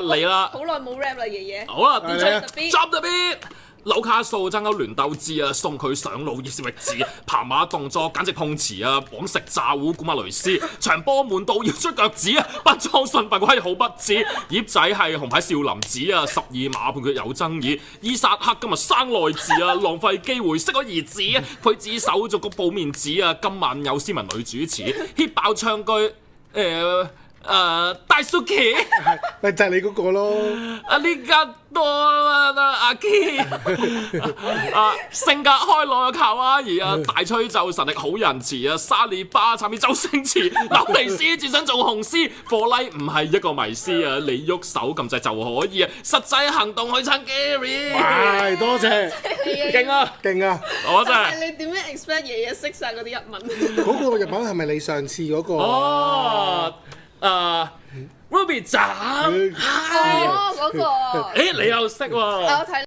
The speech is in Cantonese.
嚟啦！好耐冇 rap 啦，爺爺。好啦 DJ，drop the beat。紐卡素爭歐聯鬥智啊，送佢上路葉少域治，爬馬動作簡直碰瓷啊！枉食炸糊古馬雷斯，場波滿到要出腳趾啊！不裝信犯規好不知，葉仔係紅牌少林寺啊！12碼判決有爭議，伊薩克今日生內字啊，浪費機會適可而止啊！佢自首咗個報面子啊！今晚有斯文女主持 hit 爆唱句大 Suki， 咪就係你嗰個咯。呢家多阿 K， 性格開朗嘅卡哇伊啊，大吹奏實力好仁慈啊，沙利巴參與周星馳，紐尼斯自想做紅絲，貨拉唔係一個迷思啊，你喐手撳掣就可以啊，實際行動去撐 Gary。係，多謝，勁啊！勁啊！我真係。但係你點樣 expect 爺爺識晒嗰啲日文？嗰個日文係咪你上次嗰個？哦，Ruby 站，哦，嗰個。誒你又識喎？我睇。